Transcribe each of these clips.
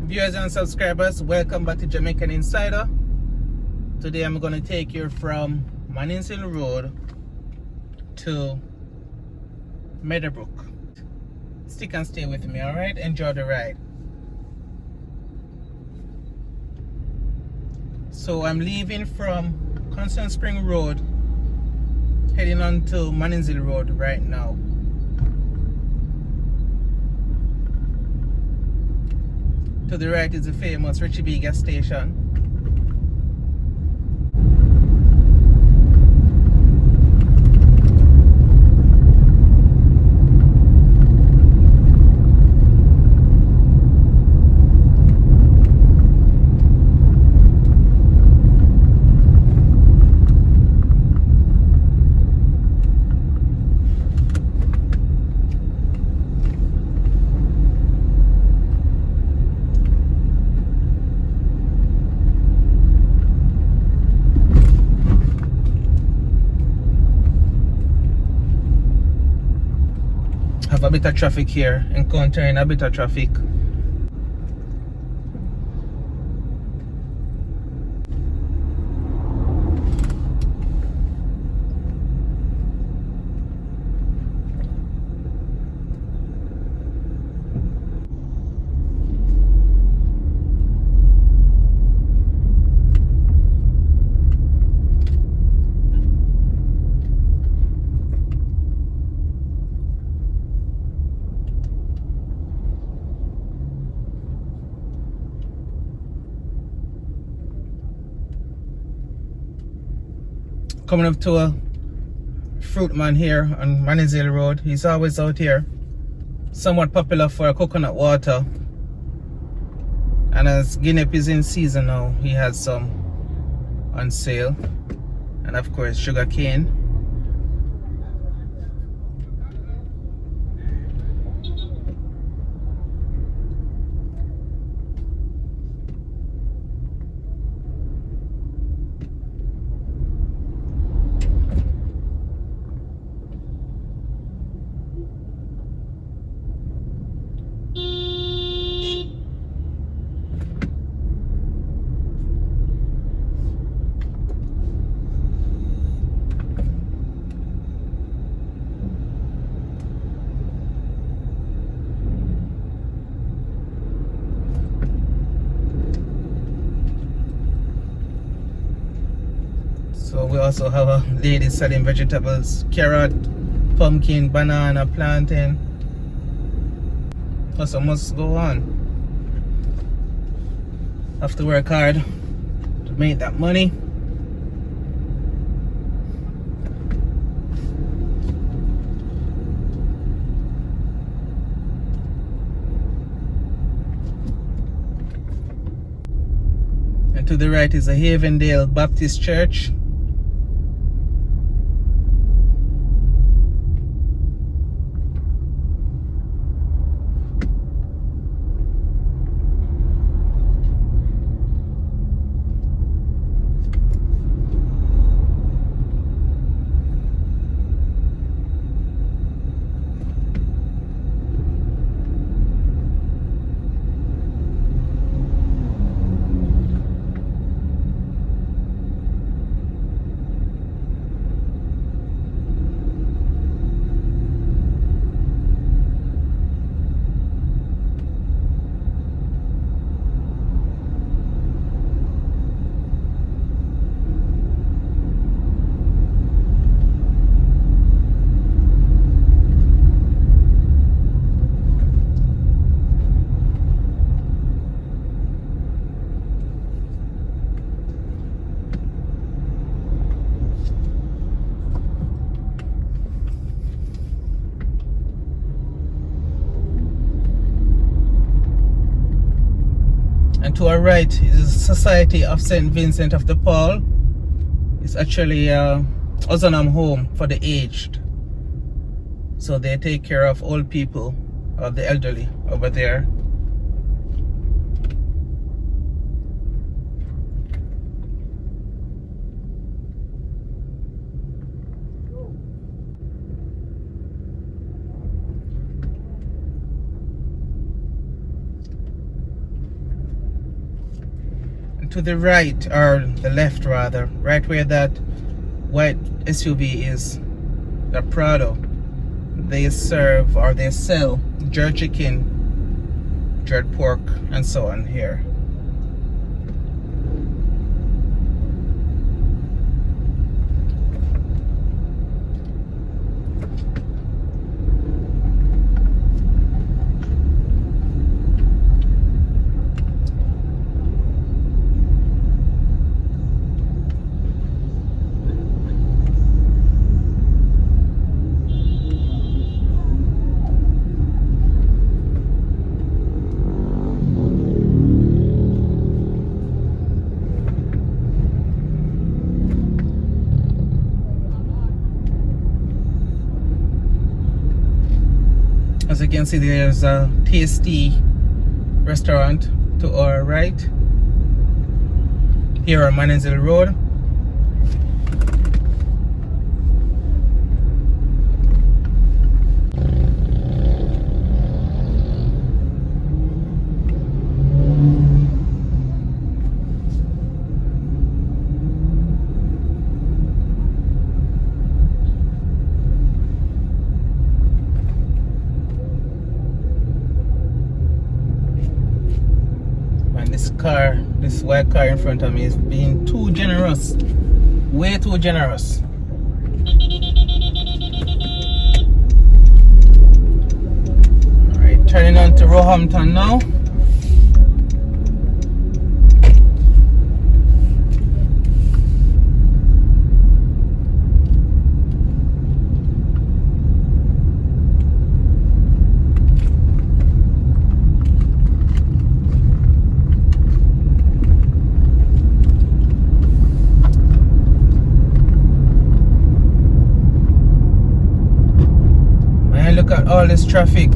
Viewers and subscribers, welcome back to Jamaican Insider. Today I'm going to take you from Mannings Hill Road to Meadowbrook. Stick and stay with me, alright? Enjoy the ride. So I'm leaving from Constant Spring Road, heading on to Mannings Hill Road right now. To the right is the famous Richie B gas station. Have a bit of traffic here, encountering a bit of traffic. Coming up to a fruit man here on Mannings Hill Road. He's always out here. Somewhat popular for coconut water. And as guinea is in season now, he has some on sale. And of course, sugar cane. So we also have a lady selling vegetables, carrot, pumpkin, banana, plantain. Also must go on. Have to work hard to make that money. And to the right is a Havendale Baptist Church. And to our right is the Society of St. Vincent of de Paul. It's actually a Ozanam home for the aged. So they take care of old people, of the elderly over there. to the right, or the left rather, right where that white SUV is, the Prado, they serve or they sell jerk chicken, jerk pork, and so on here. As you can see, there's a tasty restaurant to our right here on Manenzil Road. This white car in front of me is being too generous, way too generous. Alright, turning on to Roehampton now. Look at all this traffic.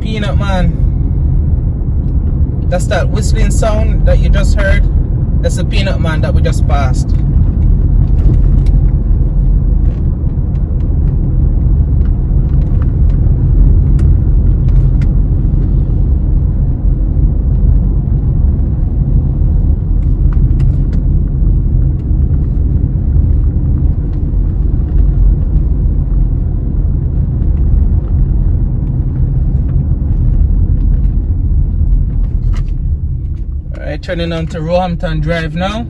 Peanut Man. That's that whistling sound that you just heard. That's the Peanut Man that we just passed. Turning on to Roehampton Drive now.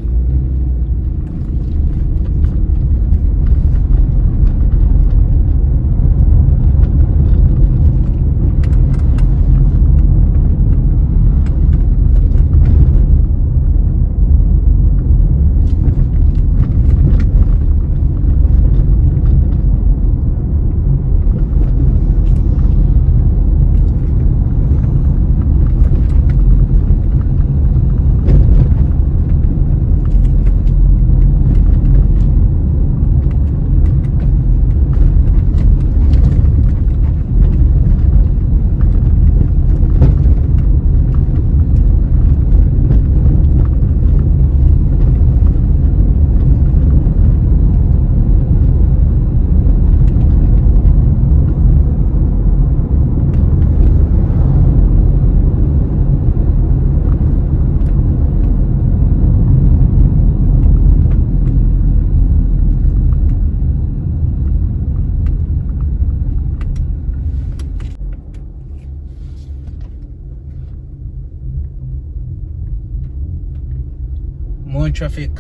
More traffic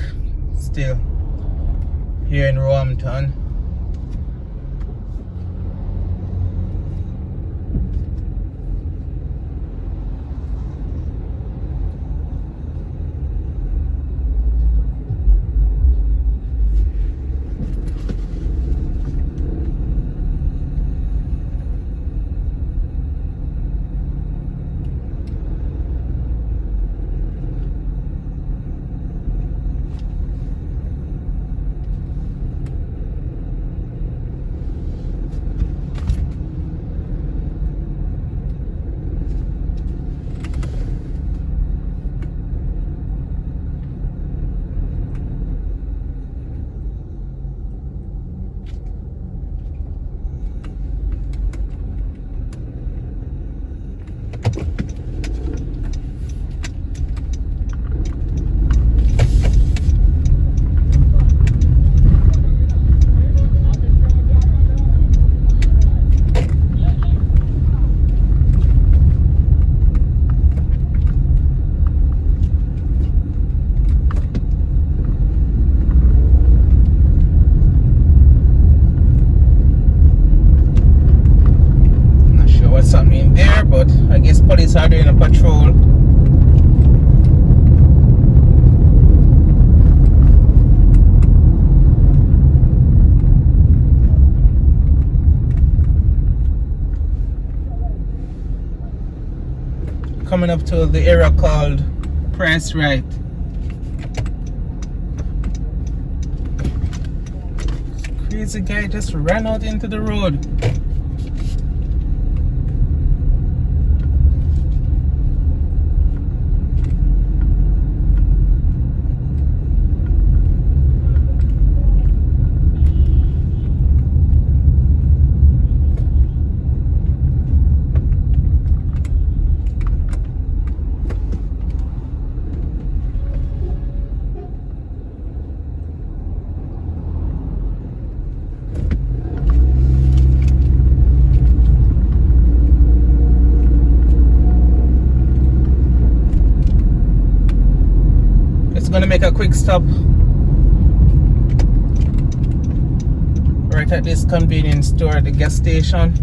still here in Roehampton. police are doing a patrol. Coming up to the area called Price Right. Crazy guy just ran out into the road. Gonna make a quick stop right at this convenience store at the gas station.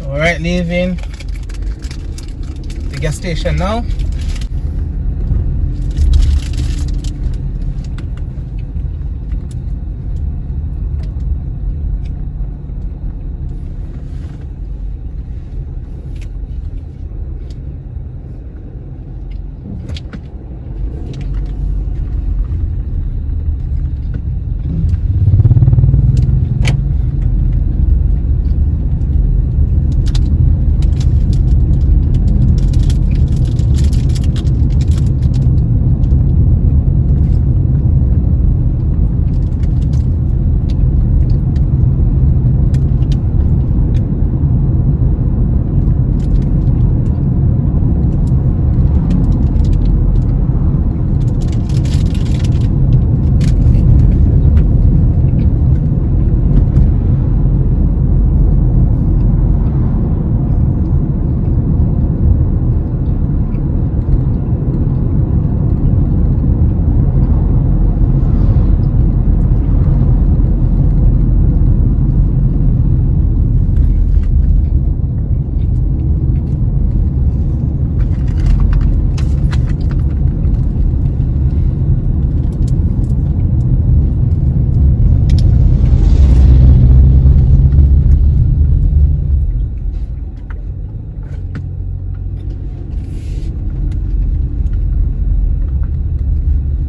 Alright, leaving the gas station now.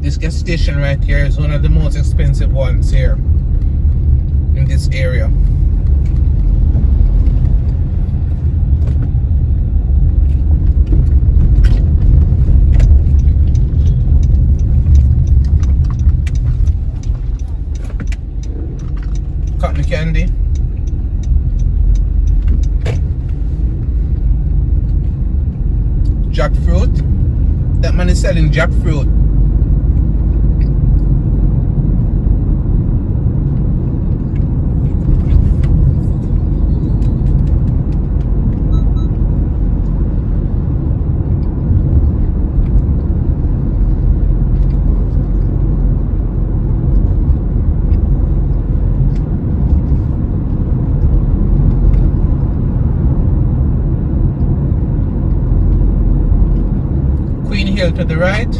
This gas station right here is one of the most expensive ones here in this area. Cotton candy. Jackfruit. That man is selling jackfruit. Queen Hill to the right.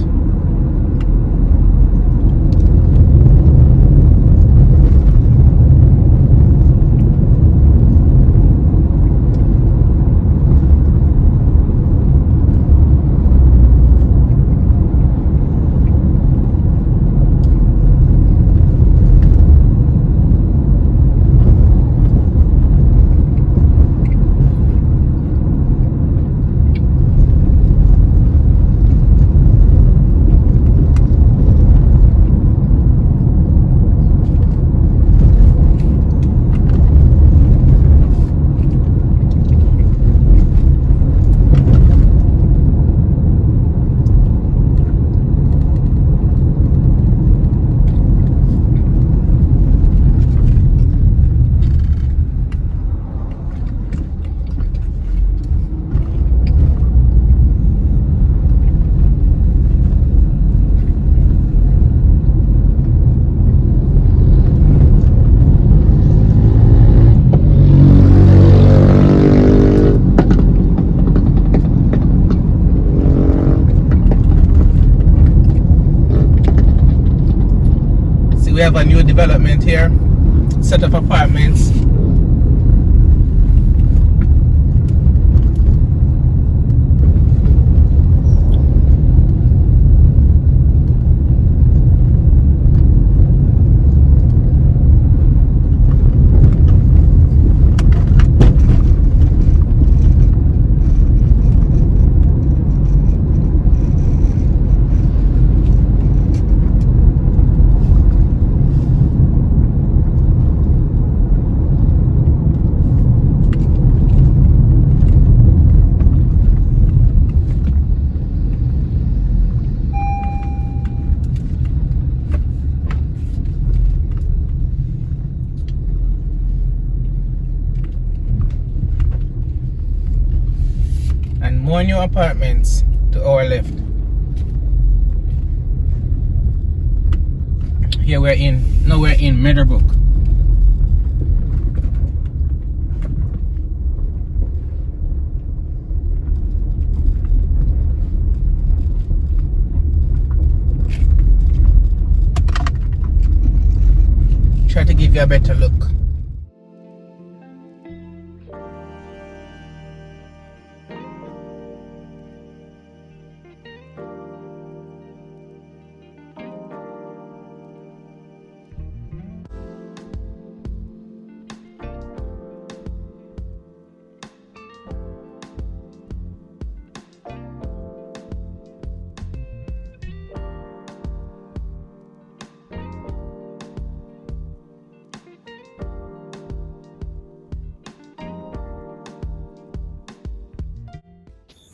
we have a new development here, set of apartments. And more new apartments to our left. Here we're in Meadowbrook. Try to give you a better look.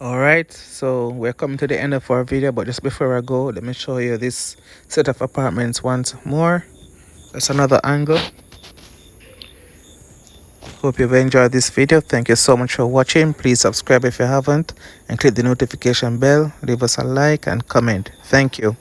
Alright, so we're coming to the end of our video, but just before I go, let me show you this set of apartments once more. That's another angle. Hope you've enjoyed this video. Thank you so much for watching. Please subscribe if you haven't and click the notification bell. Leave us a like and comment. Thank you.